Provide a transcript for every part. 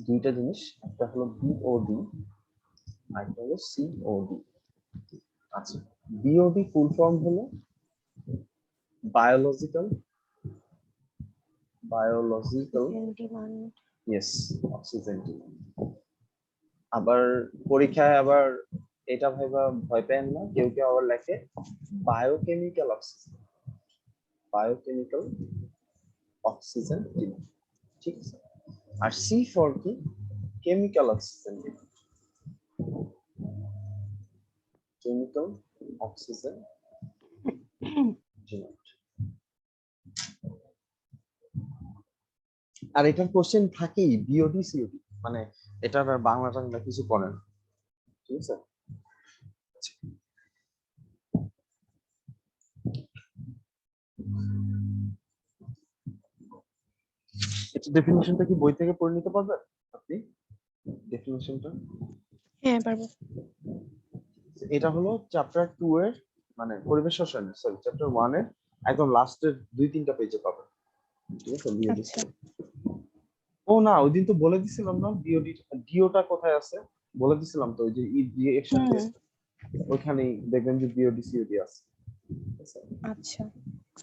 দুইটা জিনিস, একটা হলো বিওডি আর একটা হলো সিওডি। আচ্ছা, বিওডি ফুল ফর্ম হলো বায়োলজিক্যাল ইয়েস অক্সিজেন ডিমান্ড। আবার পরীক্ষায় আবার এটা ভাইবা ভয় পেন না, কেউ কেউ আবার লেখে biochemical oxygen, biochemical oxygen demand, ঠিক আছে। আর সি ফর কি, chemical oxygen demand, chemical oxygen demand. আর এটার কোশ্চেন থাকেই বিওডি সিওডি, মানে এটার আর বাংলা টাংলা কিছু পড়ে না, ঠিক আছে। এটা ডেফিনিশনটা কি বই থেকে পড়ে নিতে পারবেন আপনি? ডেফিনিশনটা হ্যাঁ পারবো। এটা হলো চ্যাপ্টার 2 এর, মানে পরিবেশ রসায়ন, সরি চ্যাপ্টার 1 এর একদম লাস্টের 2-3টা পেজে পাবেন, ঠিক আছে। বিওডি আচ্ছা ও না, ওই দিন তো বলে দিছিলাম না বিওডি ডিওটা কোথায় আছে, বলে দিছিলাম তো, ওই যে ই দিয়ে একসাথে ওইখানেই দেখবেন যে বিওডি সিওডি আছে। আচ্ছা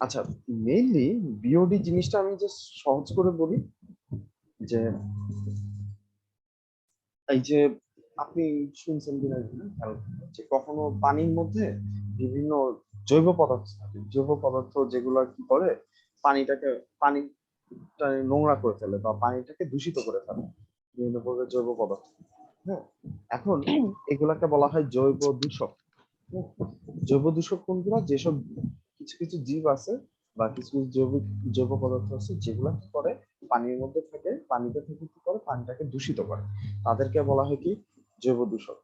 আচ্ছা, মেইনলি বিওডি জিনিসটা আমি জাস্ট সহজ করে বলি যে এই যে আপনি শুনছেন কিনা খেয়াল করবেন যে কখনো পানির মধ্যে বিভিন্ন জৈব পদার্থ থাকে, জৈব পদার্থ যেগুলো কি করে পানিটা নোংরা করে ফেলে বা পানিটাকে দূষিত করে ফেলে, বিভিন্ন প্রকার জৈব পদার্থ। হ্যাঁ, এখন এগুলাকে বলা হয় জৈব দূষক। হুম, জৈব দূষক কোনগুলো, যেসব কিছু কিছু জীব আছে বা কিছু কিছু জৈবিক জৈব পদার্থ আছে যেগুলো কি করে পানির মধ্যে থাকে, পানিতে থেকে কি করে পানিটাকে দূষিত করে, তাদেরকে বলা হয় কি জৈব দূষক।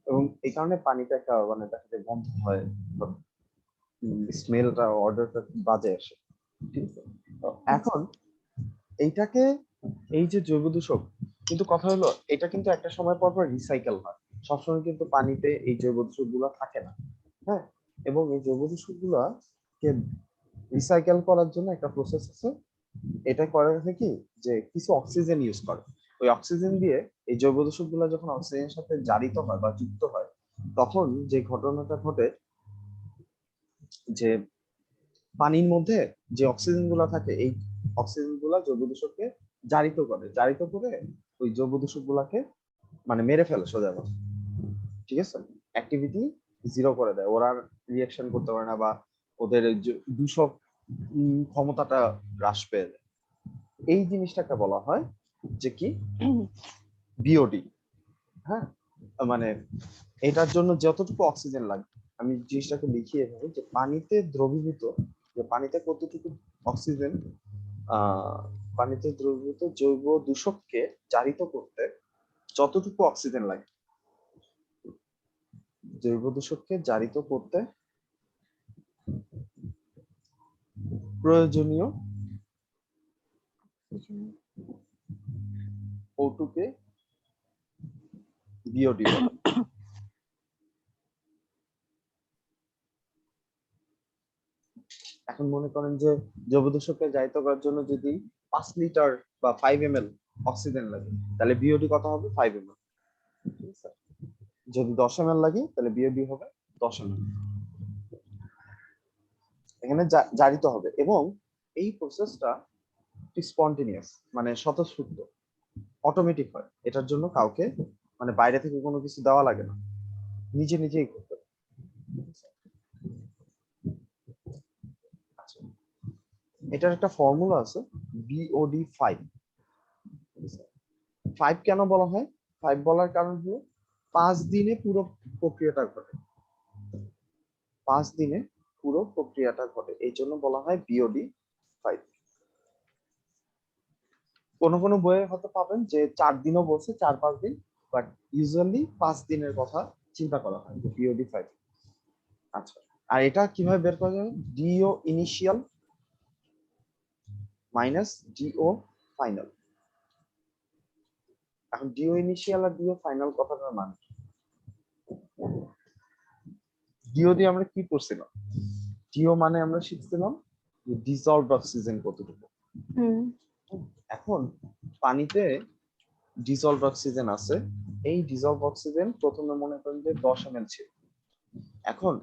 এবং এই কারণে পানিটা একটা মানে দেখা যায় গন্ধ হয়, স্মেলটা অর্ডারটা বাজে আসে, ঠিক আছে। তো এখন এইটাকে, এই যে জৈব দূষক, কিন্তু কথা হলো এটা কিন্তু একটা সময় পর পর রিসাইকেল হয়, সবসময় কিন্তু পানিতে এই জৈব দূষক গুলা থাকে না। হ্যাঁ, এবং এই জৈব দূষক গুলাকে রিসাইকেল করার জন্য একটা প্রসেস আছে। এটা করা হচ্ছে কি, যে কিছু অক্সিজেন ইউজ করে, ওই অক্সিজেন দিয়ে এই জৈব দূষক গুলা যখন অক্সিজেনের সাথে জারিত হয় বা যুক্ত হয়, তখন যে ঘটনাটা ঘটে যে পানির মধ্যে যে অক্সিজেন গুলা থাকে, এই অক্সিজেন গুলা জৈব দূষককে জারিত করে, জারিত করে ওই জৈব দূষক গুলাকে মানে মেরে ফেলে সোজা কথা, ঠিক আছে। অ্যাক্টিভিটি জিরো করে দেয়, ওরা রিয়াকশন করতে পারে না বা ওদের দূষক ক্ষমতাটা হ্রাস পেয়ে যায়। এই জিনিসটাকে বলা হয় যে কি বিওডি। হ্যাঁ, মানে এটার জন্য যতটুকু অক্সিজেন লাগে, আমি জিনিসটাকে লিখিয়ে এভাবে যে পানিতে দ্রবীভূত, যে পানিতে কতটুকু অক্সিজেন, পানিতে দ্রবীভূত জৈব দূষককে জারিত করতে যতটুকু অক্সিজেন লাগে, জৈব দূষককে জারিত করতে প্রয়োজনীয় O2 কে বিওডি বলে। এখন মনে করেন যে জৈব দূষককে জারিত করার জন্য যদি 5 লিটার বা 5 ml অক্সিজেন লাগে, তাহলে বিওডি কত হবে 5 ml, ঠিক আছে। যদি 10 ml লাগে তাহলে বিওডি হবে 10 ml। এখানে জারিত হবে, এবং এই প্রসেসটা স্পন্টেনিয়াস, মানে স্বতঃস্ফূর্ত, অটোমেটিক হয়। এটার জন্য কাউকে মানে বাইরে থেকে কোনো কিছু দেওয়া লাগে না, নিজে নিজেই করতে হয়। আচ্ছা, এটার একটা ফর্মুলা আছে বিওডি 5। 5 কেন বলা হয়, 5 বলার কারণ হলো 5 দিনে পুরো প্রক্রিয়াটা ঘটে, 5 দিনে পুরো প্রক্রিয়াটা ঘটে, এই জন্য বলা হয় বিওডি 5। কোন কোন বইয়ে হয়তো পাবেন যে 4 দিনও বলছে, 4-5 দিন, বাট ইউজুয়ালি 5 দিনের কথা চিন্তা করা হয় যে বিওডি 5। আচ্ছা, আর এটা কিভাবে বের করা যাবে, DO initial minus DO final. এখন ডিও ইনিশিয়াল আর ডিও ফাইনাল কথাটার মানে, ডিও দিয়ে আমরা কি করছিলাম, ডিও মানে আমরা শিখছিলাম যে ডিসলভড অক্সিজেন কতটুকু। এখন পানিতে ডিজলভ অক্সিজেন আছে, এই ডিজলভ অক্সিজেন প্রথমে মনে করেন যে 10 ml ছিল। এখন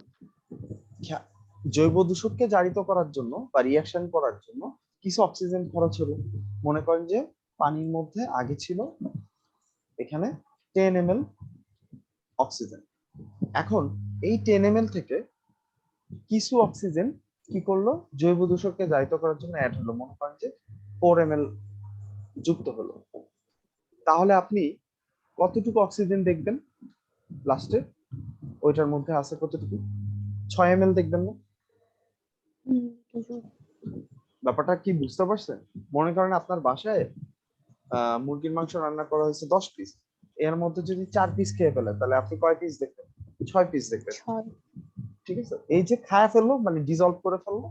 জৈব দূষককে জারিত করার জন্য বা রিয়াকশন করার জন্য কিছু অক্সিজেন খরচ হলো। মনে করেন যে পানির মধ্যে আগে ছিল এখানে 10 ml অক্সিজেন। এখন এই 10 ml থেকে কিছু অক্সিজেন কি করলো, জৈব দূষককে জারিত করার জন্য অ্যাড হলো, মনে করেন যে 4 ml যুক্ত হলো। তাহলে আপনি কতটুকু অক্সিজেন দেখবেন লাস্টে? ওইটার মধ্যে আছে কতটুকু? 6 ml দেখবেন না? বুঝুন। ব্যাপারটা কি বুঝতে পারছেন? মনে করেন আপনার বাসায় মুরগির মাংস রান্না করা হয়েছে 10 পিস, এর মধ্যে যদি 4 পিস খেয়ে ফেলে তাহলে আপনি কয় পিস দেখবেন? 6 পিস দেখবেন। 6। ঠিক আছে, এই যে খায়া ফেললো মানে ডিজলভ করে ফেললো,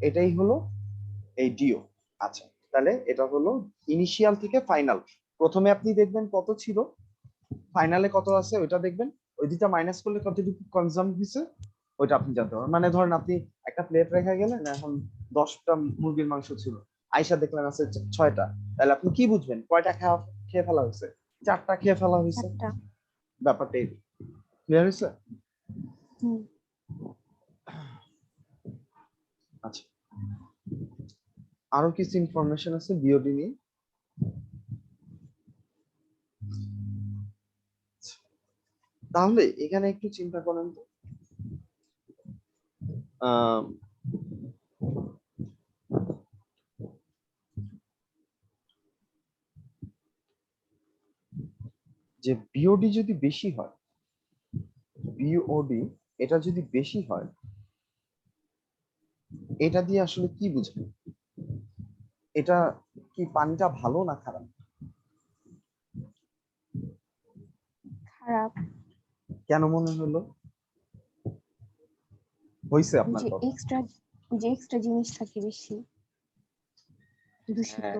এটাই হলো এই ডিও। আচ্ছা, তাহলে এটা হলো ইনিশিয়াল থেকে ফাইনাল। প্রথমে আপনি দেখবেন কত ছিল, ফাইনালে কত আছে ওইটা দেখবেন, ওই দুটা মাইনাস করলে কতটুকু কনজাম হয়েছে ওইটা আপনি জানতে পারবেন। মানে ধরেন আপনি একটা প্লেট রেখে গেলেন, এখন 10টা মুরগির মাংস ছিল, আইসা দেখলেন আছে 6টা, তাহলে আপনি কি বুঝবেন কয়টা খেয়ে ফেলা হয়েছে? 4টা খেয়ে ফেলা হয়েছে। 4টা। ব্যাপারটা এই ক্লিয়ার হয়েছে? হুম। আচ্ছা, আরো কিছু ইনফরমেশন আছে বিওডি নিয়ে। তাহলে এখানে একটু চিন্তা করেন তো, আহ, যে বিওডি যদি বেশি হয়, বিওডি এটা যদি বেশি হয়, এটা দিয়ে আসলে কি বুঝবেন? এটা কি পানিটা ভালো না খারাপ? খারাপ। কেন মনে হলো? হইছে আপনার যে কথা? এক্সট্রা জিনিস থাকে বেশি দূষিত। হ্যাঁ,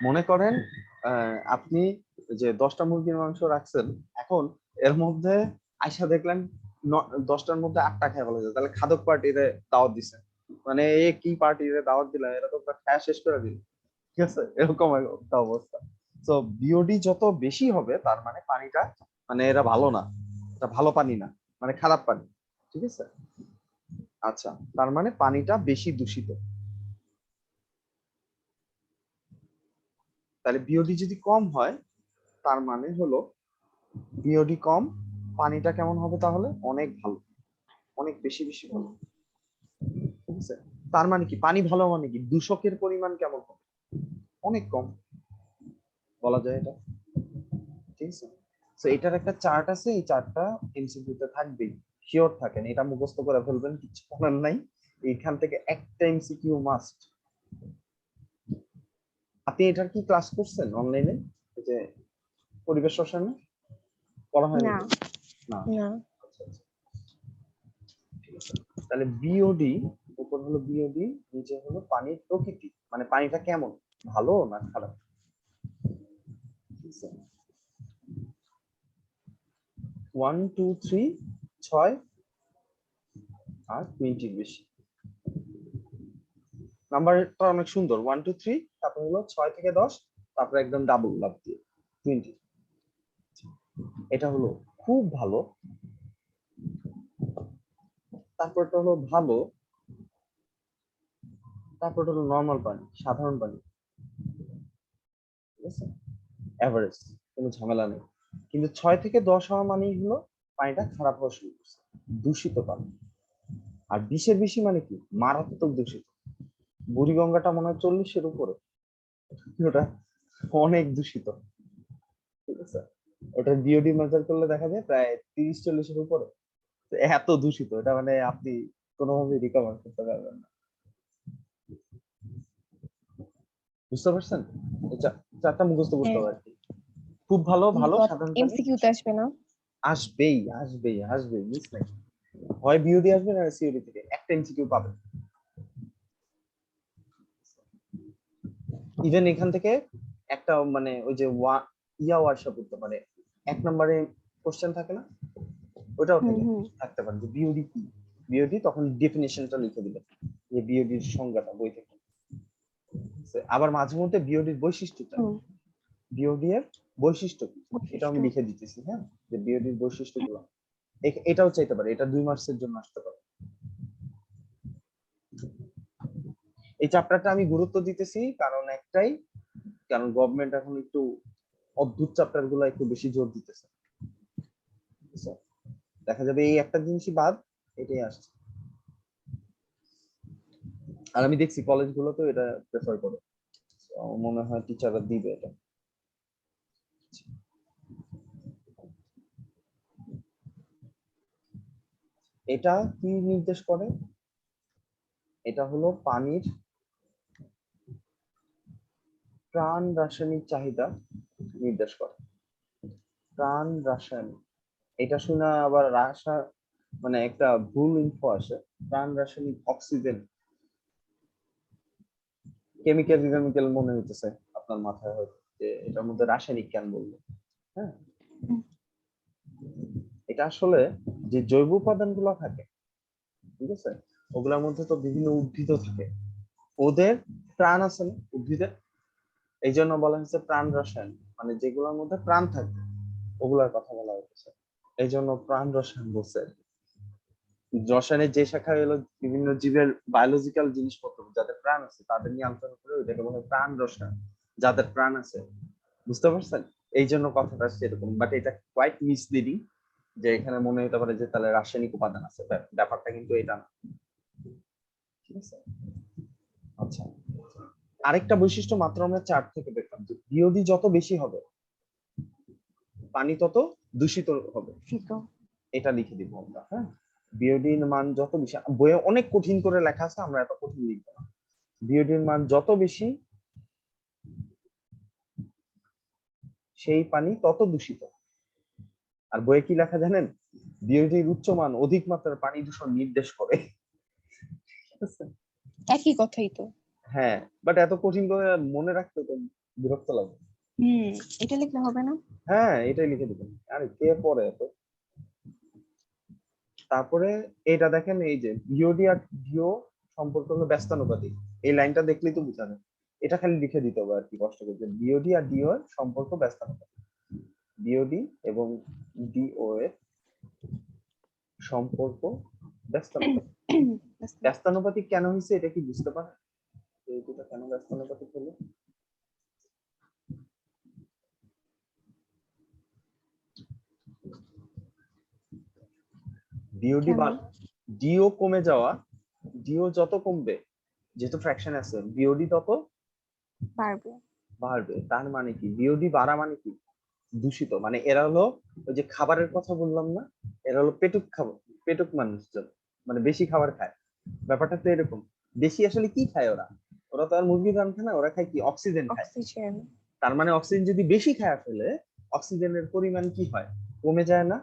মনে করেন আপনি যে 10টা মুরগির মাংস রাখছেন, এখন এর মধ্যে আইসা দেখলেন 10টার মধ্যে 8টা খেয়ে ফেলা যায়, তাহলে খাদক পার্টিরে দাওয়াত দিছে, মানে এ কি পার্টিরে দাওয়াত দিলা, এরা তো খাওয়া শেষ করে দিল। ঠিক আছে, এরকম একটা অবস্থা। তো বিওডি যত বেশি হবে তার মানে পানিটা, মানে এরা ভালো না, এটা ভালো পানি না, মানে খারাপ পানি। ঠিক আছে, আচ্ছা, তার মানে পানিটা বেশি দূষিত। তাহলে বিওডি যদি কম হয় তার মানে হলো বিওডি কম, পানিটা কেমন হবে তাহলে? অনেক ভালো, অনেক বেশি বেশি ভালো। ঠিক আছে, তার মানে কি পানি ভালো মানে কি দূষকের পরিমাণ কেমন হবে? অনেক কম বলা যায় এটা। ঠিক আছে, তো এটার একটা চার্ট আছে, এই চার্টটা এমসিকিউ তে থাকবেই, শিওর থাকেন, এটা মুখস্থ করে ফেলবেন, কিছু করার নাই। এইখান থেকে একটা এমসিকিউ মাস্ট। আপনি এটার কি ক্লাস করছেন অনলাইনে, যে পরিবেশ রসায়নে পড়া হয়নি না। তো? না। না। আচ্ছা, আচ্ছা, ঠিক আছে। তাহলে বিওডি, উপর হলো বিওডি, নিচে হলো পানির প্রকৃতি, মানে পানিটা কেমন, ভালো না খারাপ। 1 2 3 6 আর 20 বেশি। নাম্বারটা অনেক সুন্দর, 1 2 3, তারপর হলো 6 থেকে 10, তারপর একদম ডাবল লাভ দিয়ে 20। এটা হলো খুব ভালো, তারপরটা হলো ভালো, তারপরটা হলো নর্মাল পানি, সাধারণ পানি। ঠিক আছে, এভারেজ, কোনো ঝামেলা নেই। কিন্তু 6 থেকে 10 হওয়া মানেই হলো পানিটা খারাপ হওয়া শুরু করছে, দূষিত পানি। আর 20-এর বেশি মানে কি মারাত্মক দূষিত। বুড়িগঙ্গাটা মনে হয় 40-এর উপরে, ওটা অনেক দূষিত। ঠিক আছে, ওটা বিওডি মেজার করলে দেখা যায় প্রায় 30-40-এর উপরে। তো এত দূষিত এটা, মানে আপনি কোনোভাবে রিকভার করতে পারবেন না। বুঝতে পারছেন? এই চারটা মুখস্থ করতে হ্যাঁ, হবে আর কি। খুব ভালো, ভালো, কিন্তু সাধারণ পানি। এমসিকিউ তে আসবে না। আসবেই আসবেই আসবেই, মিস নাই। হয় বিওডি আসবে না সিওডি থেকে একটা এমসিকিউ পাবেন। ইভেন এখান থেকে একটা মানে ওই যে ইয়াও আসা করতে পারে, 1 নম্বরে কোশ্চেন থাকে না, ওটাও হুম থাকে, হুম। থাকতে পারে যে বিওডি কি। বিওডি তখন ডেফিনেশনটা লিখে দিবেন, যে বিওডির সংজ্ঞাটা বই থেকে। আবার মাঝে মধ্যে বিওডির বৈশিষ্ট্যটা, হুম। বিওডি এর বৈশিষ্ট্য কি এটা আমি বৈশিষ্ট্য। লিখে দিতেছি, হ্যাঁ, যে বিওডির বৈশিষ্ট্যগুলো। এটাও চাইতে পারে, এটা 2 মার্কসের জন্য আসতে পারে। এই চ্যাপ্টারটা আমি গুরুত্ব দিতেছি কারণ একটাই, কারণ গভর্নমেন্ট এখন একটু অদ্ভুত চ্যাপ্টার গুলো একটু বেশি জোর দিতেছে। ঠিক আছে? দেখা যাবে এই একটা জিনিসই বাদ, এটাই আসছে। আর আমি দেখছি কলেজগুলোতেও এটা প্রেফার করে, আমার মনে হয় টিচাররা দিবে এটা। এটা কি নির্দেশ করে? এটা হলো পানির প্রাণ রাসায়নিক চাহিদা নির্দেশ করে। প্রাণ রাসায়নিক, এটা শুনে আবার মানে একটা ভুল ইনফো আসে। প্রাণ রাসায়নিক অক্সিজেন, কেমিক্যাল কেমিক্যাল মনে হইতেছে আপনার মাথায়, হয়তো যে এটার মধ্যে রাসায়নিক কেন বলবো। হ্যাঁ, এটা আসলে যে জৈব উপাদানগুলো থাকে, ঠিক আছে, ওগুলোর মধ্যে তো বিভিন্ন উদ্ভিদ থাকে, ওদের প্রাণ আছে না উদ্ভিদের, এই জন্য বলা হয়েছে প্রাণ রসায়ন, মানে যেগুলোর মধ্যে প্রাণ থাকবে ওগুলার কথা বলা হয়েছে, এই জন্য প্রাণ রসায়ন বলছে। রসায়নের যে শাখায় হলো বিভিন্ন জীবের বায়োলজিক্যাল জিনিসপত্র যাদের প্রাণ আছে তাদের নিয়ে আলোচনা করে, ওইটাকে বলে প্রাণ রসায়ন, যাদের প্রাণ আছে। বুঝতে পারছেন? এই জন্য কথাটা সেরকম, বাট এটা কোয়াইট মিসলিডিং, যে এখানে মনে হতে পারে যে তাহলে রাসায়নিক উপাদান আছে, ব্যাপারটা কিন্তু এটা না। ঠিক আছে, আচ্ছা, আরেকটা বৈশিষ্ট্য মাত্র আমরা চার্ট থেকে দেখলাম, যে বিওডি যত বেশি হবে পানি তত দূষিত হবে, দূষিত। এটা লিখে দিব আমরা। হ্যাঁ, বিওডির মান যত বেশি, বইয়ে অনেক কঠিন করে লেখা আছে, আমরা এত কঠিন লিখবো না। বিওডির মান যত বেশি সেই পানি তত দূষিত। আর বইয়ে কি লেখা জানেন? বিওডির উচ্চ মান অধিক মাত্রার পানি দূষণ নির্দেশ করে। ঠিক আছে? একই কথাই তো। হ্যাঁ, বাট এত কঠিন করে মনে রাখতে তো বিরক্ত লাগে। এটা লিখলে হবে না? হ্যাঁ, এটাই লিখে দিবেন, আরে কে পড়ে এত। তারপরে এটা দেখেন, এই যে বিওডি আর ডিও সম্পর্ক হলো ব্যস্তানুপাতিক, এই লাইনটা দেখলেই তো বোঝা যায়। এটা খালি লিখে দিতে হবে আর কি, কষ্ট করে, যে বিওডি আর ডিও এর সম্পর্ক ব্যস্তানুপাতিক। বিওডি এবং ডিও এর সম্পর্ক ব্যস্তানুপাতিক। ব্যস্তানুপাতিক কেন হয়েছে এটা কি বুঝতে পারেন? এই দুটো কেন ব্যস্তানুপাতিক হলো? ডিওডি কেন? বা ডিও কমে যাওয়া, ডিও যত কমবে, যেহেতু ফ্র্যাকশন আছে, বিওডি তত পারবে। বাড়বে। তার মানে কি বিওডি বাড়া মানে কি দূষিত, মানে এরা হলো ওই যে খাবারের কথা বললাম না, এরা হলো পেটুক খাবার, পেটুক মানুষজন, মানে বেশি খাবার খায়। ব্যাপারটা তো এরকম। বেশি আসলে কি খায় ওরা? ওরা তো আর মুরগির ধান খায় না, ওরা খায় কি অক্সিজেন খায়। অক্সিজেন। তার মানে অক্সিজেন যদি বেশি খায় ফেলে, অক্সিজেনের পরিমাণ কি হয়? কমে যায় না?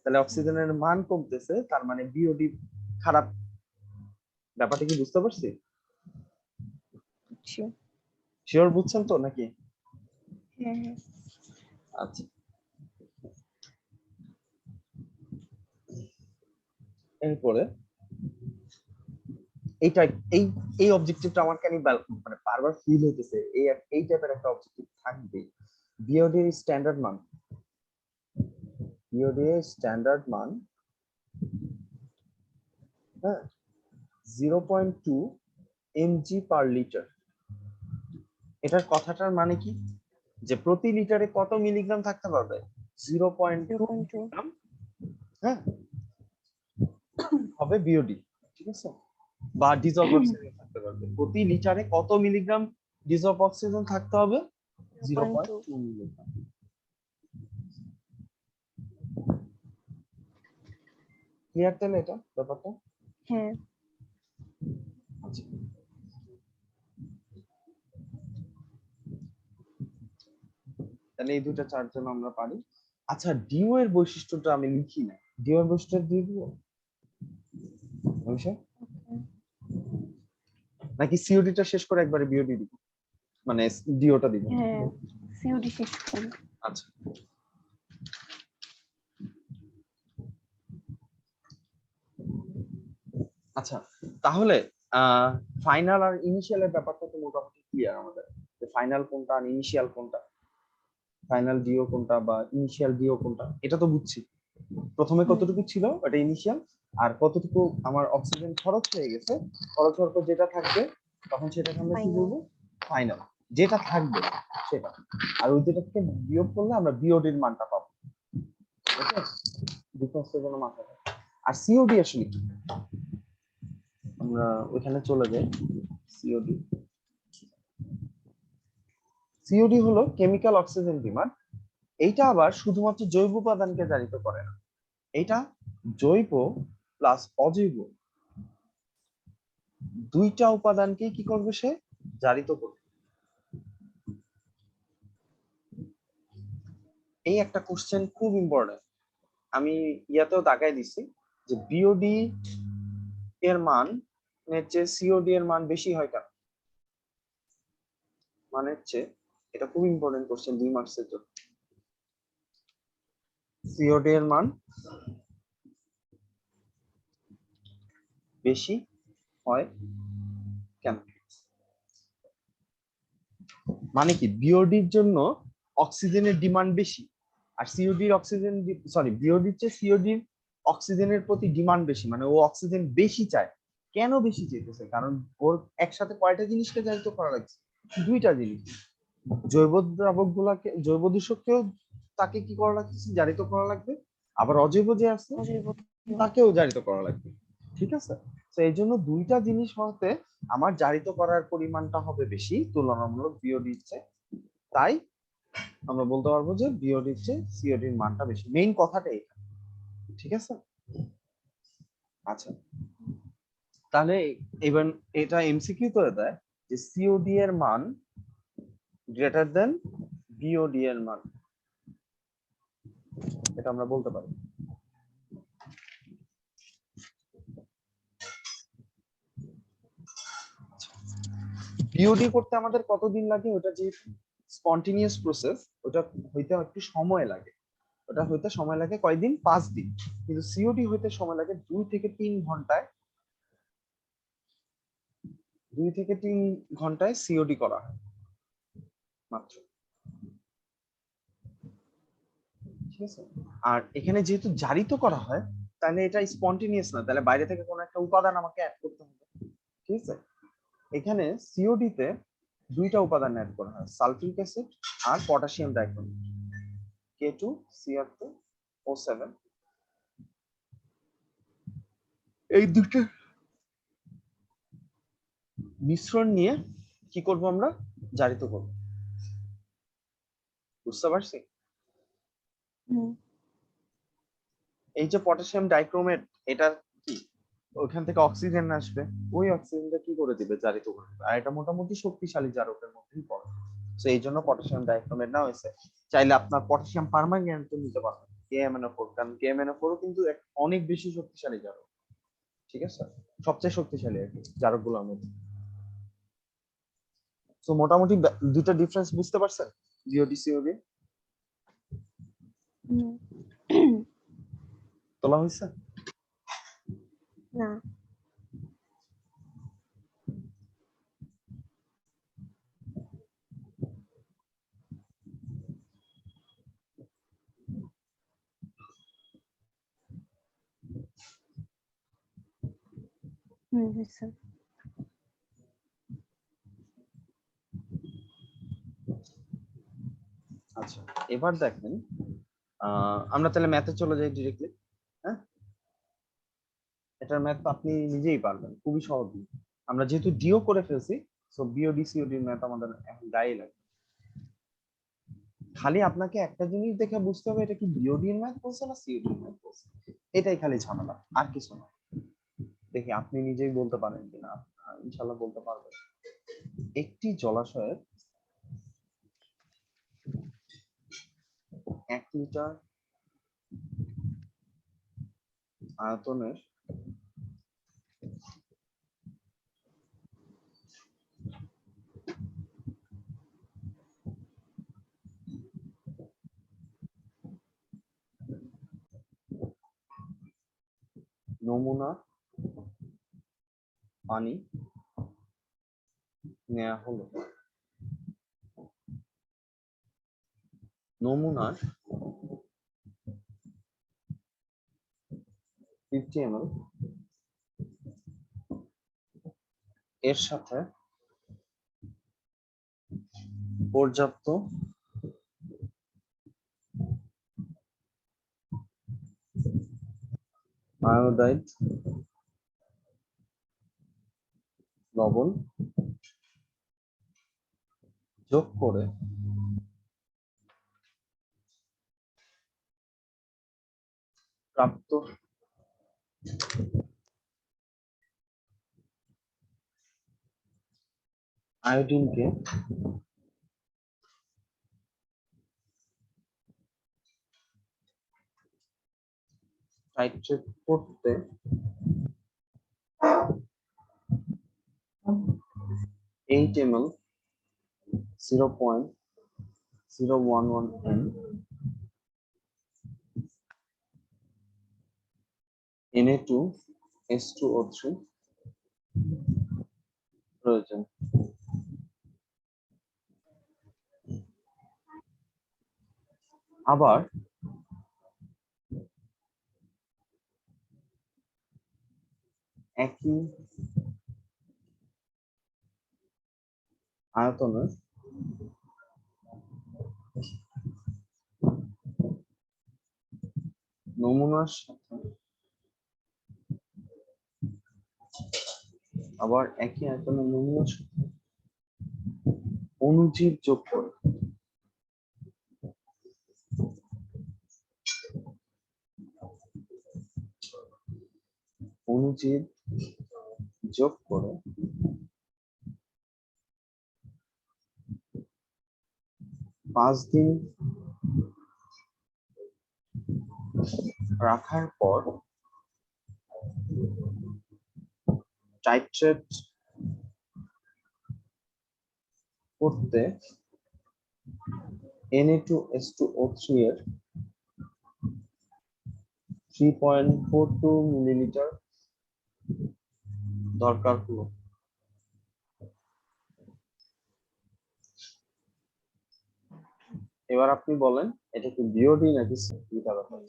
তাহলে অক্সিজেনের মান কমতেছে, তার মানে বিওডি খারাপ। ব্যাপারটা কি বুঝতে পারছি? বুঝছি। শিওর বুঝছেন তো নাকি? হ্যাঁ হ্যাঁ। আচ্ছা, এরপরে এইটা, এই এই অবজেক্টিভটা আমার কেন মানে বারবার ফিল হইতেছে, এই টাইপের একটা অবজেক্টিভ থাকবে। বিওডি স্ট্যান্ডার্ড মান, বিওডি স্ট্যান্ডার্ড মান, হ্যাঁ, 0.2 mg পার লিটার। এটার কথাটার মানে কি, যে প্রতি লিটারে কত মিলিগ্রাম থাকতে পারবে? 0.2 0.2। মিলিগ্রাম, হ্যাঁ, হবে বিওডি। ঠিক আছে, বা ডিজলভ অক্সিজেন থাকতে পারবে। প্রতি লিটারে কত মিলিগ্রাম ডিজলভ অক্সিজেন থাকতে হবে? 0.2। 0.2 মিলিগ্রাম। ক্লিয়ার তাহলে এটা ব্যাপারটা? হ্যাঁ। আচ্ছা, তাহলে এই দুটো চার্ট যেন আমরা পারি। আচ্ছা, ডিও এর বৈশিষ্ট্যটা আমি লিখি না, ডিও এর বৈশিষ্ট্য দিয়ে দিব অবশ্যই, নাকি সিওডিটা শেষ করে একবারে বিওডি দিব, মানে ডিওটা দিব? হ্যাঁ, সিওডি শেষ করি। আচ্ছা, আচ্ছা, তাহলে ফাইনাল আর ইনিশিয়ালের ব্যাপারটা তো মোটামুটি ক্লিয়ার আমাদের, যে ফাইনাল কোনটা আর ইনিশিয়াল কোনটা। ফাইনাল ডিও কোনটা বা ইনিশিয়াল ডিও কোনটা এটা তো বুঝছি। প্রথমে কতটুকু ছিল ওটা ইনিশিয়াল, আর কতটুকু আমার অক্সিজেন খরচ হয়ে গেছে, খরচ হওয়ার পর যেটা থাকবে তখন সেটাকে আমরা কি Final. বলবো? ফাইনাল। যেটা থাকবে সেটা, আর ওই যেটা থেকে বিয়োগ করলে আমরা বিওডির মানটা পাবো। ওকে, ডিফারেন্সের কোনো মাথা নেই। আর সিওডি আসলে কি? আমরা ওইখানে চলে যাই। সিওডি, সিওডি হলো কেমিক্যাল অক্সিজেন ডিমান্ড। এইটা আবার শুধুমাত্র জৈব উপাদানকে জারিত করে না, এটা জৈব প্লাস অজৈব দুইটা উপাদানকে কি করবে, সে জারিত করবে। এই একটা কোশ্চেন খুব ইম্পর্টেন্ট, আমি ইয়াতেও দাগাই দিছি যে বিওডি এর মান এর চেয়ে সিওডি এর মান বেশি হয় কেন? মানে হচ্ছে এটা খুব ইম্পর্টেন্ট কোশ্চেন 2 মার্কসের জন্য। সিওডি এর মান বেশি হয় কেন? মানে কি, বিওডির জন্য অক্সিজেনের ডিমান্ড বেশি, আর সিওডির অক্সিজেন, সরি, বিওডির চেয়ে সিওডির অক্সিজেনের প্রতি ডিমান্ড বেশি, মানে ও অক্সিজেন বেশি চায়। কেন বেশি চাইতেছে? কারণ ওর একসাথে কয়টা জিনিসকে জারিত করা লাগছে? দুইটা জিনিস। জৈব দ্রাবক গুলাকে, জৈব দূষককেও তাকে কি করা লাগছে? জারিত করা লাগবে। আবার অজৈব যে আছে অজৈব। তাকেও জারিত করা লাগবে। ঠিক আছে, তো এই জন্য দুইটা জিনিস হতে আমার জারিত করার পরিমাণটা হবে বেশি তুলনামূলক বিওডির চেয়ে। তাই আমরা বলতে পারবো যে বিওডির চেয়ে সিওডির মানটা বেশি। মেইন কথাটা এটা। ঠিক আছে, আচ্ছা, তাহলে এবার এটা এমসিকিউ করে দেয় যে সিওডি এর মান গ্রেটার দেন বিওডি এর মান, এটা আমরা বলতে পারি। বিওডি করতে আমাদের কতদিন লাগে? ওটা যে স্পন্টেনিয়াস প্রসেস, ওটা হইতে একটু সময় লাগে। ওটা হইতে সময় লাগে কয়দিন? 5 দিন। কিন্তু সিওডি হইতে সময় লাগে 2 থেকে 3 ঘন্টায়। 2 থেকে 3 ঘন্টায় সিওডি করা হয় মাত্র। ঠিক আছে, আর এখানে যেহেতু জারিত করা হয়, তাহলে এটা স্পন্টেনিয়াস না, তাহলে বাইরে থেকে কোনো একটা উপাদান আমাকে অ্যাড করতে হবে। ঠিক আছে, এখানে সিওডি তে দুইটা উপাদান অ্যাড করা হয়, সালফিউরিক অ্যাসিড আর পটাশিয়াম ডাইক্রোমেট, K2Cr2O7। এই দুটো মিশ্রণ নিয়ে কি করব আমরা? জারিত করব। বুঝতে পারছি? এই যে পটাশিয়াম ডাইক্রোমেট, এটা কি, ওখান থেকে অক্সিজেন আসবে, ওই অক্সিজেনটা কি করে দিবে? জারিত করে দিবে। আর এটা মোটামুটি শক্তিশালী জারকের মধ্যেই পড়ে। তো এই জন্য পটাশিয়াম ডাইক্রোমেট না হয়েছে। চাইলে আপনার পটাশিয়াম পারম্যাঙ্গানেট নিতে পারবেন, KMnO4, কারণ KMnO4 কিন্তু অনেক বেশি শক্তিশালী জারক। ঠিক আছে, সবচেয়ে শক্তিশালী আর কি জারকগুলোর মধ্যে। তো মোটামুটি দুইটা ডিফারেন্স বুঝতে পারছেন? বিওডি সিওডি তোলা হয়েছে? না। হয়েছে। আচ্ছা, এবার দেখেন, আমরা তাহলে ম্যাথে চলে যাই ডিরেক্টলি। হ্যাঁ, এটার ম্যাথ তো আপনি নিজেই পারবেন, খুবই সহজ। আমরা যেহেতু ডিও করে ফেলছি, সো বিওডি সিওডি ম্যাথ আমাদের এখন গায়ে লাগে। খালি আপনাকে একটা জিনিস দেখে বুঝতে হবে এটা কি বিওডি এর ম্যাথ বলছে না সিওডি এর ম্যাথ বলছে, এটাই খালি ঝামেলা, আর কিছু না। দেখি আপনি নিজেই বলতে পারেন কিনা। ইনশাআল্লাহ বলতে পারবেন। একটি জলাশয়ের 1 লিটার আয়তনের নমুনা পানি নেওয়া হলো, নমুনার 50 ml এর সাথে পর্যাপ্ত আয়োডাইড লবণ যোগ করে প্রাপ্ত আয়োডিনকে টাইট্রেট করতে 8 ml 0.011 n Na2S2O3 প্রয়োজন। আবার একই আয়তনের নমুনার সাথে অণুজীব যোগ করে অণুজীব যোগ করে 5 দিন রাখার পর টাইট্রেট করতে Na2S2O3 এর 3.42 মিলিলিটার দরকার হলো। এবার আপনি বলেন এটা কি বিওডি নাকি সিলিকা ব্যাপার?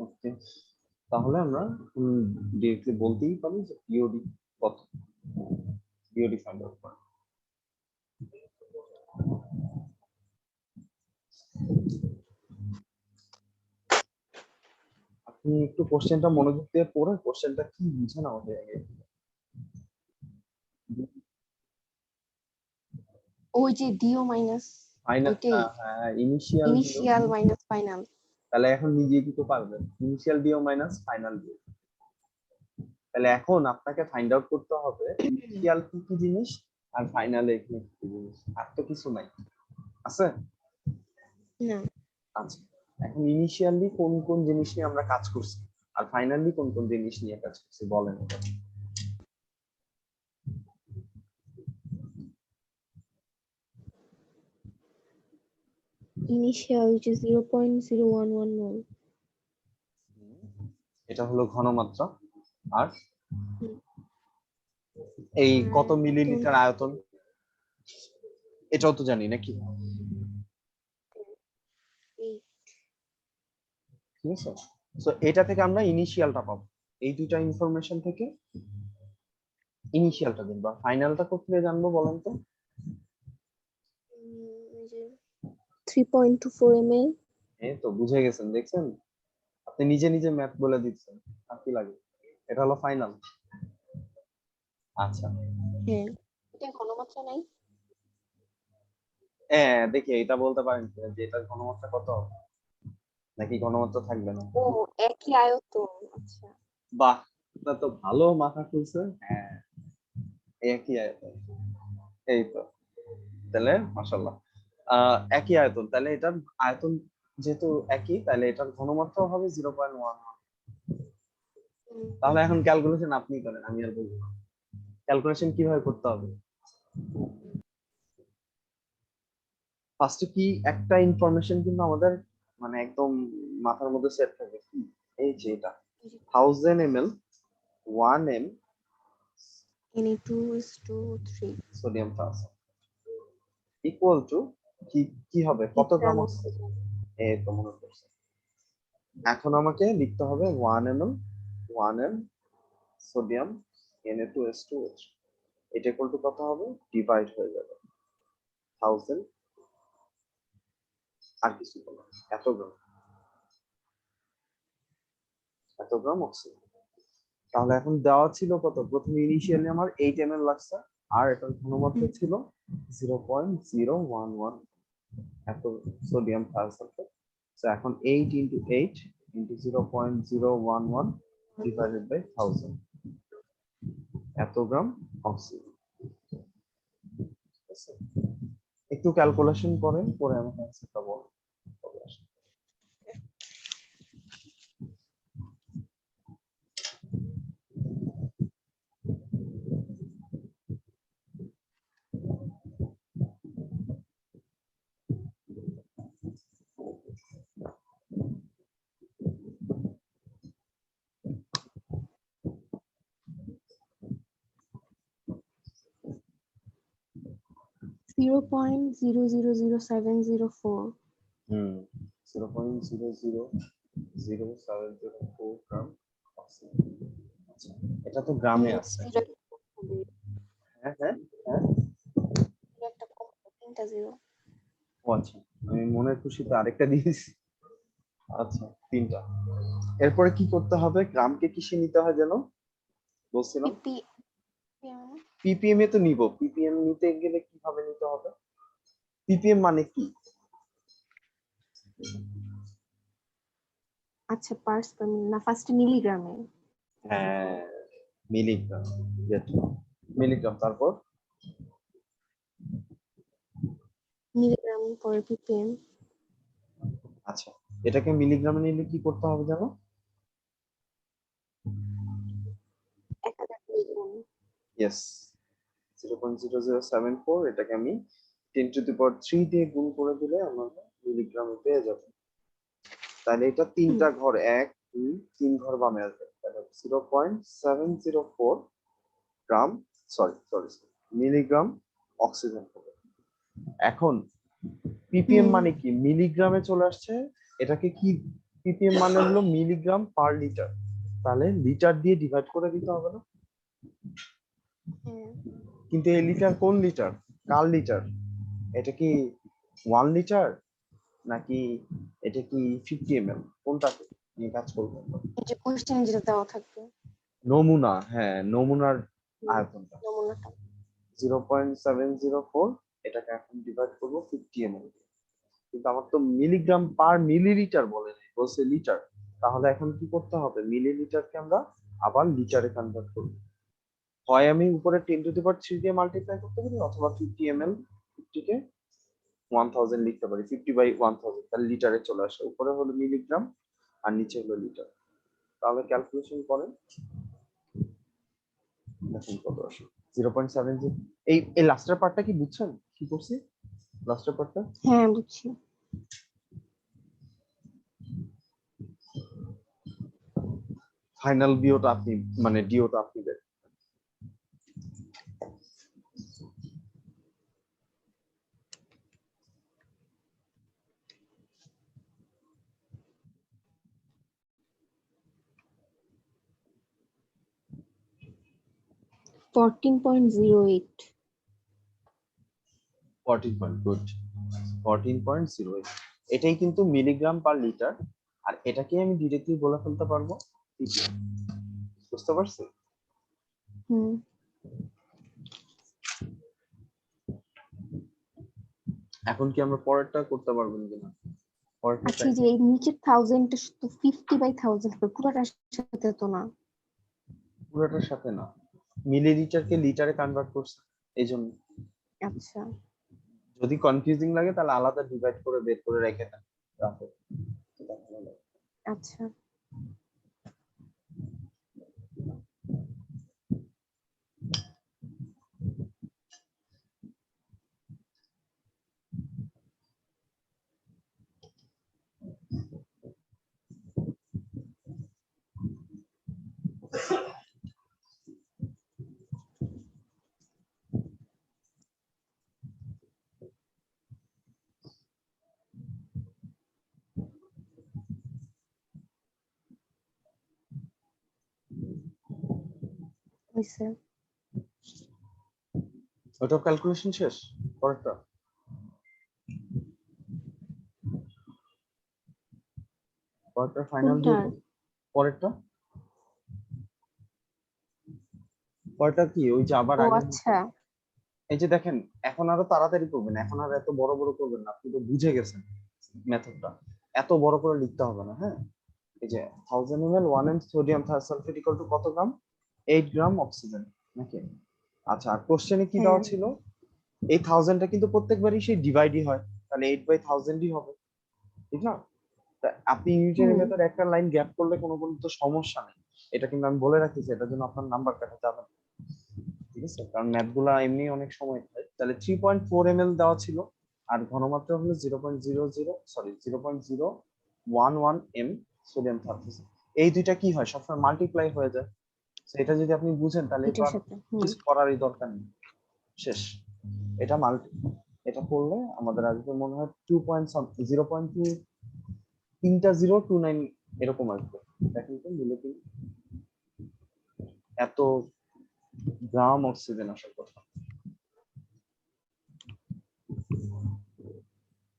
ওকে, তাহলে আমরা ডিরেক্টলি বলতেই পারি যে বিওডি কত, বিওডি ফাইন্ড আউট করা। আপনি একটু কোশ্চেনটা মনোযোগ দিয়ে পড়ে কোশ্চেনটা কি বুঝেন আমাদের আগে। ওই যে ডিও মাইনাস ফাইনাল, ওইটাই হ্যাঁ ইনিশিয়াল ইনিশিয়াল মাইনাস ফাইনাল। তাহলে এখন নিজেই কিন্তু পারবেন initial DO minus final DO. তাহলে এখন আপনাকে ফাইন্ড আউট করতে হবে ইনিশিয়াল কি কি জিনিস আর ফাইনালে কি কি জিনিস, আর তো কিছু নাই আছে না আচ্ছা। এখন ইনিশিয়ালি কোন কোন জিনিস নিয়ে আমরা কাজ করছি আর ফাইনালি কোন কোন জিনিস নিয়ে কাজ করছি বলেন। ইনিশিয়াল যে 0.011 মোল, এটা হলো ঘনমাত্রা। আর এই কত মিলিলিটার আয়তন এটাও তো জানি নাকি? ঠিক আছে, সো এটা থেকে আমরা ইনিশিয়ালটা পাবো, এই দুইটা ইনফরমেশন থেকে ইনিশিয়ালটা জানবো। আর ফাইনালটা কোথা জানবো বলেন তো? 3.24 ml। এই তো বুঝে গেছেন, দেখছেন আপনি নিজে নিজে ম্যাথ বলে দিচ্ছেন, আর কি লাগে? এটা হলো ফাইনাল। আচ্ছা হ্যাঁ, এটা ঘনমাত্রা নাই। হ্যাঁ দেখি এটা বলতে পারেন কিনা যে এটার ঘনমাত্রা কত, নাকি ঘনমাত্রা থাকবে না? ও একই আয়তন, আচ্ছা। বাহ, তা তো ভালো মাথা খুলছে। হ্যাঁ একই আয়তন, এই তো, তাহলে মাশাআল্লাহ একই আয়তন, তাহলে এটার আয়তন যেহেতু একই তাহলে এটার ঘনমাত্রা হবে 0.1। তাহলে এখন ক্যালকুলেশন আপনি করেন, আমি আর বলবো না। ক্যালকুলেশন কিভাবে করতে হবে? ফার্স্টে কি একটা ইনফরমেশন কিন্তু আমাদের মানে একদম মাথার মধ্যে সেট থাকে, কি এই যে এটা 1000 ml 1 m Na2:3 sodium thiosulphate equal to কি কি হবে কত গ্রাম অক্সিজেন এই তো মনে পড়ছে এখন আমাকে লিখতে হবে 1 ml 1 m সোডিয়াম Na2SO3 এটা ইকুয়াল টু কত হবে ডিভাইড হয়ে যাবে 1000 আর কিছু বলো এত গ্রাম অক্সিজেন তাহলে এখন দেওয়া ছিল কত প্রথমে ইনিশিয়ালি আমার 8 ml লাগছে আর এটার ঘনমাত্রা ছিল 0.011 এত সোডিয়াম থায়াসালফেট সো এখন 8 into 8 into 0.011 divided by 1000 এত গ্রাম অক্সিজেন একটু ক্যালকুলেশন করেন পরে আমাকে অ্যান্সারটা বলুন 0.000704 0.0000704 গ্রাম অক্সিজেন আচ্ছা এটা তো গ্রামে আছে হ্যাঁ হ্যাঁ হ্যাঁ একটা কম 3টা 0 ও আচ্ছা আমি মনের খুশিতে আরেকটা দিয়েছি আচ্ছা 3টা এরপরে কি করতে হবে গ্রামকে কিসে নিতে হয় যেন বলছিলাম পিপিএম এ তো নিব পিপিএম নিতে গেলে কিভাবে নিতে হবে পিপিএম মানে কি আচ্ছা পার্স পার মিনিট না ফার্স্ট মিলিগ্রামে হ্যাঁ মিলিগ্রাম মিলিগ্রাম তারপর মিলিগ্রাম পরে ppm আচ্ছা এটাকে মিলিগ্রামে নিলে কি করতে হবে জানো 1000 মিলিগ্রাম ইয়েস 0.0074 এটাকে আমি 10⁻³ দিয়ে গুণ করে দিলে আমরা মিলিগ্রামে পেয়ে যাব তাহলে এটা তিনটা ঘর 1 2 3 ঘর বামে আসবে তাহলে 0.704 গ্রাম সরি সরি মিলিগ্রাম অক্সিজেন হবে এখন পিপিএম মানে কি মিলিগ্রামে চলে আসছে এটাকে কি পিপিএম মানে হলো মিলিগ্রাম পার লিটার তাহলে লিটার দিয়ে ডিভাইড করে দিতে হবে না কিন্তু এই লিটার কোন লিটার কার লিটার এটা কি 1 লিটার নাকি এটা কি 50 ml কোনটাতে নিয়ে কাজ করবো এই যে কোশ্চেন যেটা দেওয়া থাকবে নমুনা হ্যাঁ নমুনার আয়তনটা নমুনাটা 0.704 এটাকে এখন ডিভাইড করব 50 ml কিন্তু আমার তো মিলিগ্রাম পার মিলিলিটার বলে নাই বলছে লিটার তাহলে এখন কি করতে হবে মিলিলিটারকে আমরা আবার লিটারে কনভার্ট করব হয় আমি উপরে 10⁻³ দিয়ে মাল্টিপ্লাই করতে পারি অথবা 50 ml 50 কে 1000 লিখতে পারি 50/1000 তাহলে লিটারে চলে আসে উপরে হলো মিলিগ্রাম আর নিচে হলো লিটার তাহলে ক্যালকুলেশন করেন দেখুন কত আসে 0.70 এই এই লাস্টের পার্টটা কি বুঝছেন কি করছি লাস্টের পার্টটা হ্যাঁ বুঝছি ফাইনাল বিওটা আপনি মানে ডিওটা আপনি দেন 14.08 14 পয়েন্ট গুড 14.08 এটাই কিন্তু মিলিগ্রাম পার লিটার আর এটাকে আমি ডিরেক্টলি বলে ফেলতে পারবো ppm বুঝতে পারছি এখন কি আমরা পরেরটা করতে পারবো কিনা পরেরটা আচ্ছা যে এই নিচের 1000 টা তো 50/1000 হবে পুরোটার সাথে তো না পুরোটার সাথে না মিলিলিটারকে লিটারে কনভার্ট করছে এইজন্য আচ্ছা যদি কনফিউজিং লাগে তাহলে আলাদা ডিভাইড করে বের করে রেখে দেন রাখো আচ্ছা হইছে। ওটা ক্যালকুলেশন শেষ? পরেরটা ফাইনাল দিয়ে কোনটার? দাও। পরেরটা পরেরটা কি ওই যে আবার ও আগের মতো? আচ্ছা। এই যে দেখেন, এখন আরো তাড়াতাড়ি করবেন, এখন আর এত বড় বড় করবেন না, আপনি তো বুঝে গেছেন মেথডটা, এত বড় করে লিখতে হবে না। হ্যাঁ, এই যে 1000 ml 1 and sodium thiosulphate equal to কত গ্রাম? 8 গ্রাম অক্সিজেন নাকি? আচ্ছা, আর কোশ্চেনে কি দেওয়া হ্যাঁ। ছিল? এই 1000টা কিন্তু প্রত্যেকবারই সেই ডিভাইডই হয়, তাহলে 8/1000ই হবে, ঠিক না? তা আপনি ইউনিটারি হুম। মেথড একটা লাইন গ্যাপ করলে কোনো তো সমস্যা নেই, এটা কিন্তু আমি বলে রাখিছি, এটার জন্য আপনার নাম্বার কাটা যাবে না, ঠিক আছে? কারণ ম্যাথ গুলা এমনি অনেক সময় খায়। তাহলে 3.4 ml দেওয়া ছিল, আর ঘনমাত্রা হলো 0.11 m সোডিয়াম সালফেট। এই দুইটা কি হয়, সবসময় মাল্টিপ্লাই হয়ে যায়। তো এটা যদি আপনি বুঝেন তাহলে তো এটার আর সাথে কিছু করারই দরকার নেই, শেষ। এটা মাল্টি, এটা করলে আমাদের আসবে মনে হয় 2.0.2, তিনটা 029 এরকম আসবে। দেখেন তো মিলে কি এত গ্রাম অক্সিজেন আসার কথা।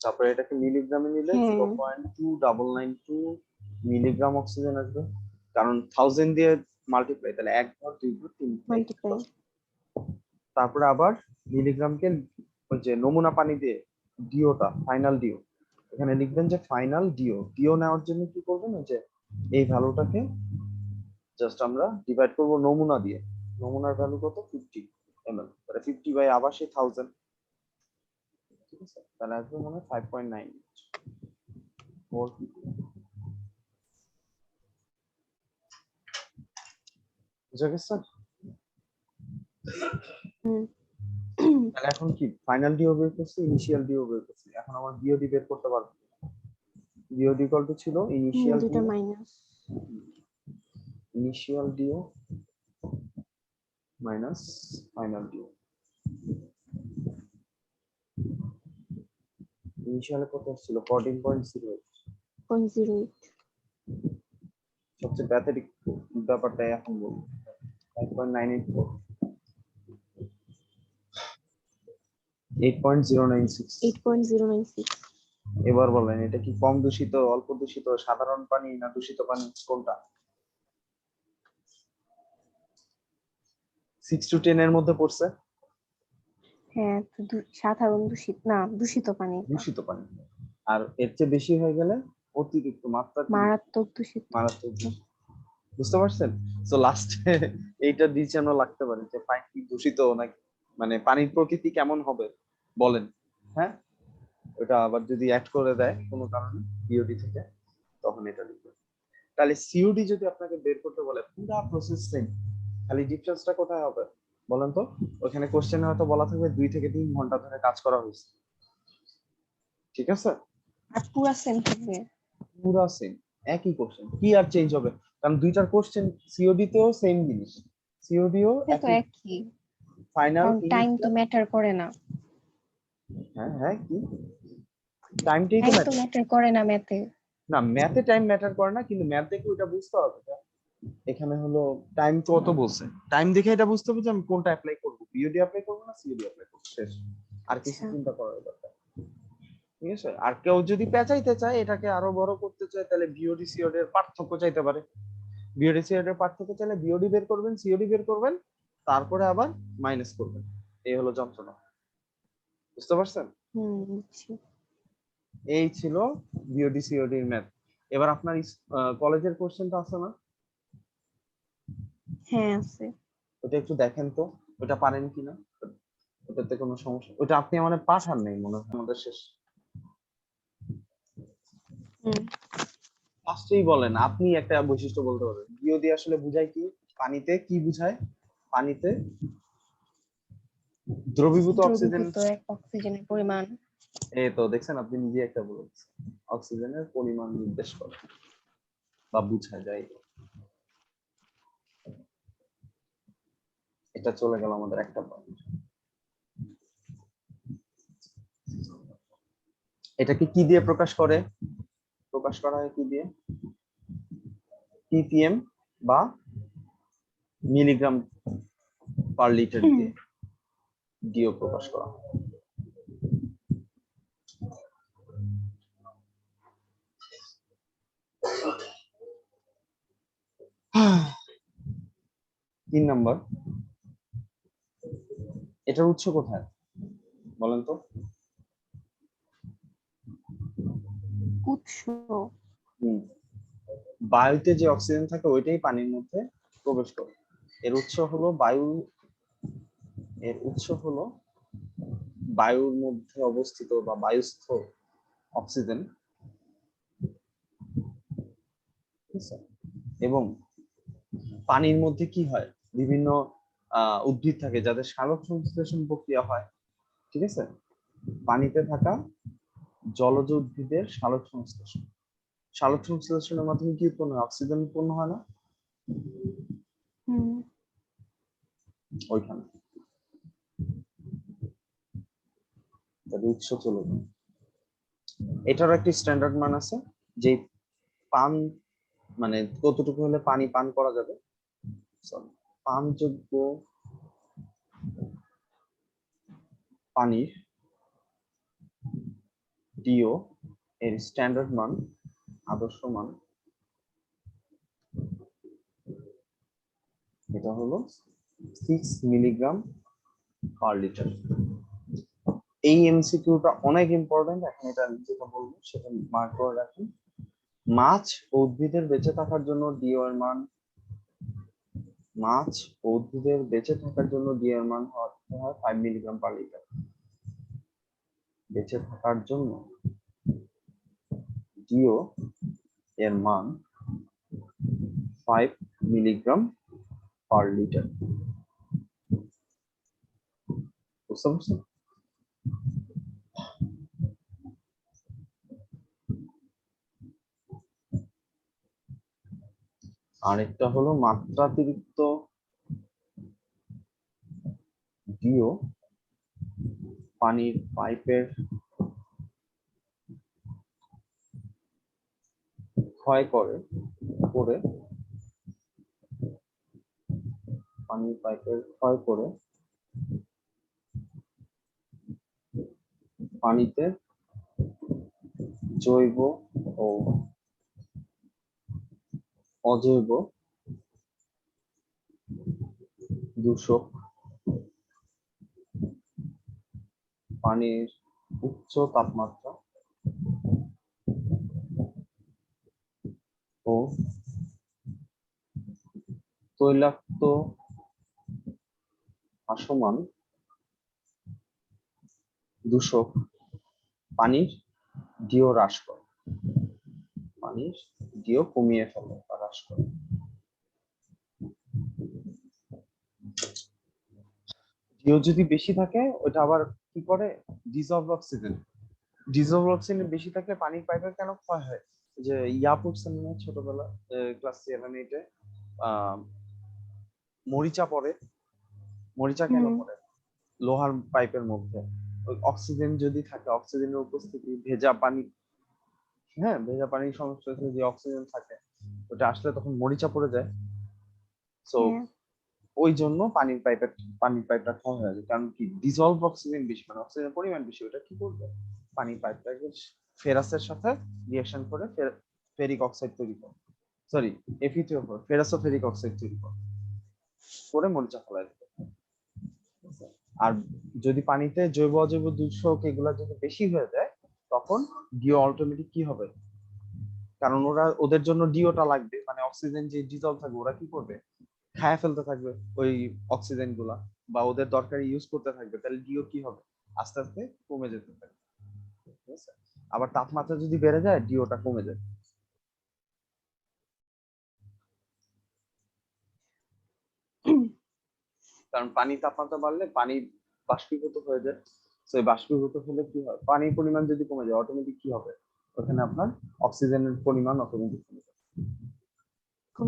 তারপরে এটাকে মিলিগ্রামে নিলে হ্যাঁ 0.2992 মিলিগ্রাম অক্সিজেন আসবে, কারণ 1000 দিয়ে মাল্টিপ্লাই, তাহলে 1 ঘর 2 ঘর 3 ঘর। মাল্টিপ্লাই। তারপরে আবার মিলিগ্রামকে ওই যে নমুনা পানি দিয়ে ডিওটা, ফাইনাল ডিও, এখানে লিখবেন যে ফাইনাল ডিও। ডিও নেওয়ার জন্য কি করবেন, ওই যে এই ভ্যালুটাকে জাস্ট আমরা ডিভাইড করব নমুনা দিয়ে। নমুনার ভ্যালু কত? 50 ml, তাহলে 50 বাই আবার সেই 1000, ঠিক আছে? তাহলে আসবে মনে হয় 5.9। বুঝা গেছে? হুম। তাহলে এখন কি ফাইনাল ডিও বের করছি, ইনিশিয়াল ডিও বের করছি, এখন আমার বিওডি বের করতে পারবো। বিওডি ইকুয়াল টু ছিল ইনিশিয়াল দুইটা DO, minus. Initial DO minus final DO. ইনিশিয়ালে কত ছিল? 14.08। 0.08। সবচেয়ে প্যাথেটিক ব্যাপারটা এখন বলবো, 5.984, 8.096। 8.096। এবার বলেন এটা কি কম দূষিত, অল্প দূষিত, সাধারণ পানি না দূষিত পানি, কোনটা? 6 to 10 এর মধ্যে পড়ছে? হ্যাঁ তো সাধারণ দূষিত না, দূষিত পানি এটা। দূষিত পানি। আর এর চেয়ে বেশি হয়ে গেলে অতিরিক্ত মাত্রা মারাত্মক দূষিত। মারাত্মক দূষিত। বুঝতে পারছেন? তো লাস্টে এইটা ডিসিশনও লাগতে পারে যে পানি কি দূষিত নাকি, মানে পানির প্রকৃতি কেমন হবে বলেন। হ্যাঁ, ওটা আবার যদি অ্যাড করে দেয় কোনো কারণে বিওডি থেকে, তখন এটা লিখবে। তাহলে সিওডি যদি আপনাকে বের করতে বলে, পুরো প্রসেস সেম, খালি ডিফারেন্সটা কোথায় হবে বলেন তো? ওখানে কোশ্চেনে হয়তো বলা থাকবে 2 থেকে 3 ঘন্টা ধরে কাজ করা হয়েছে, ঠিক আছে? আর পুরা সেম থাকবে। পুরো সেম, একই কোশ্চেন, কি আর চেঞ্জ হবে? কারণ দুইটার কোশ্চেন সিওডি তেও সেম জিনিস, সিওডিও হ্যাঁ তো একই, একই, ফাইনাল কারণ টাইম তো ইনিশিয়াল। ম্যাটার করে না। হ্যাঁ হ্যাঁ, কি টাইমটাই তো টাইম তো ম্যাটার? ম্যাটার করে না ম্যাথে। না, ম্যাথে টাইম ম্যাটার করে না, কিন্তু ম্যাথ দেখে ওটা বুঝতে হবে যে এখানে হলো টাইম কত বলছে, টাইম দেখে এটা বুঝতে হবে যে আমি কোনটা অ্যাপ্লাই করব, বিওডি অ্যাপ্লাই করব না সিওডি অ্যাপ্লাই করব, শেষ। আর কিছু আচ্ছা। চিন্তা করার দরকার নেই। ঠিক আছে? আর কেউ যদি পেঁচাইতে চায়, এটাকে আরো বড় করতে চায়, তাহলে বিওডি সিওডি এর পার্থক্য চাইতে পারে। বিওডি সিওডি এর পার্থক্য চাইলে বিওডি বের করবেন, সিওডি বের করবেন, তারপরে আবার মাইনাস করবেন। এই হলো যন্ত্রণা, বুঝতে পারছেন? বুঝছি। এই ছিল বিওডি সিওডি এর ম্যাথ। এবার আপনার কলেজের কোশ্চেনটা আছে না, হ্যাঁ আছে। ওটা একটু দেখেন তো, ওটা পারেন কিনা, ওটাতে কোনো সমস্যা? ওটা আপনি আমাদের পাঠান নাই মনে হয়, আমাদের শেষ। হুম। ফার্স্টেই বলেন, আপনি একটা বৈশিষ্ট্য বলতে পারবেন বিওডি আসলে বুঝায় কি, পানিতে কি বুঝায়? পানিতে দ্রবীভূত অক্সিজেন। দ্রবীভূত অক্সিজেনের পরিমাণ। এই তো দেখছেন, আপনি নিজে একটা বলেছেন, অক্সিজেনের পরিমাণ নির্দেশ করে বা বুঝায় যায়। এটা চলে গেল আমাদের একটা পয়েন্ট। এটাকে কি দিয়ে প্রকাশ করে? প্রকাশ করা হয় কি দিয়ে? ppm বা মিলিগ্রাম পার লিটার দিয়ে ডিও প্রকাশ করা হয়। তিন নাম্বার, এটার উৎস কোথায় বলেন তো? উৎস হুম, বায়ুতে যে অক্সিজেন থাকে ওইটাই পানির মধ্যে প্রবেশ করে। এর উৎস হলো বায়ু, এর উৎস হলো বায়ুর মধ্যে অবস্থিত বা বায়ুস্থ অক্সিজেন, ঠিক আছে? এবং পানির মধ্যে কি হয়, বিভিন্ন উদ্ভিদ থাকে যাদের সালোক সংশ্লেষণ প্রক্রিয়া হয়, ঠিক আছে? পানিতে থাকা জলজ উদ্ভিদের সালোক সংশ্লেষণ, সালোক সংশ্লেষণের মাধ্যমে কি উৎপন্ন হয়? অক্সিজেন উৎপন্ন হয় না হুম ওইখানে? তাদের উৎস চলে যায়। এটারও একটি স্ট্যান্ডার্ড মান আছে, যে পান মানে কতটুকু হলে পানি পান করা যাবে, Sorry, পানযোগ্য পানির ডিও এর স্ট্যান্ডার্ড মান, আদর্শ মান, এটা হলো 6 মিলিগ্রাম পার লিটার। এই এমসিকিউটা অনেক ইম্পর্টেন্ট, এখন এটা যেটা বলবো সেটা মার্ক করে রাখুন। মাছ ও উদ্ভিদের বেঁচে থাকার জন্য ডিও এর মান, মাছ ও উদ্ভিদের বেঁচে থাকার জন্য ডিও এর মান হয় 5 মিলিগ্রাম পার লিটার। বেঁচে থাকার জন্য ডিও এর মান 5 মিলিগ্রাম পার লিটার। বুঝতে পারছেন? আরেকটা হলো মাত্রাতিরিক্ত ডিও পানির পাইপের ক্ষয় করে করে পানির পাইপের ক্ষয় করে পানিতে জৈব ও অজৈব দূষক, পানির উচ্চ তাপমাত্রা ও তৈলাক্ত ভাসমান দূষক পানির ডিও হ্রাস করে, পানির ডিও কমিয়ে ফেলে বা হ্রাস করে। ডিও যদি বেশি থাকে ওটা আবার কি করে, ডিজলভ অক্সিজেন, ডিজলভ অক্সিজেন বেশি থাকলে পানির পাইপের কেন ক্ষয় হয়? যে ইয়া পড়ছেন না ছোটবেলা, ক্লাস 7-8 মরিচা পড়ে, মরিচা কেন হুম পড়ে? লোহার পাইপের মধ্যে ওই অক্সিজেন যদি থাকে, অক্সিজেনের উপস্থিতি, ভেজা পানি, হ্যাঁ ভেজা পানির সংস্পর্শে যে অক্সিজেন থাকে ওটা আসলে তখন মরিচা পড়ে যায়। সো হ্যাঁ ওই জন্য পানির পাইপটা ক্ষয় হয়ে যায়, কারণ কি ডিজলভ অক্সিজেন বেশি, মানে অক্সিজেনের পরিমাণ বেশি, ওটা কি করবে, পানির পাইপটাকে ফেরাসের সাথে রিঅ্যাকশন করে ফেরিক অক্সাইড তৈরি করে, সরি Fe2O4 ফেরাসোফেরিক অক্সাইড তৈরি করে মরিচা ফেলায় দেবে। আর যদি পানিতে জৈব অজৈব দূষক এগুলা যদি বেশি হয়ে যায় তখন ডিও অটোমেটিক কি হবে, কারণ ওদের জন্য ডিওটা লাগবে, মানে অক্সিজেন যে ডিজলভ থাকবে ওরা কি করবে, খায়া ফেলতে থাকবে ওই অক্সিজেন গুলা, বা ওদের দরকারি ইউজ করতে থাকবে, তাহলে ডিও কি হবে, আস্তে আস্তে কমে যেতে থাকবে, ঠিক আছে? আবার তাপমাত্রা যদি বেড়ে যায় ডিওটা কমে যায়, কারণ পানির তাপমাত্রা বাড়লে পানি বাষ্পীভূত হয়ে যায়। তো বাষ্পীভূত হলে কি হয়, পানির পরিমাণ যদি কমে যায় অটোমেটিক কি হবে, ওখানে আপনার অক্সিজেনের পরিমাণ অটোমেটিক কমে যাবে।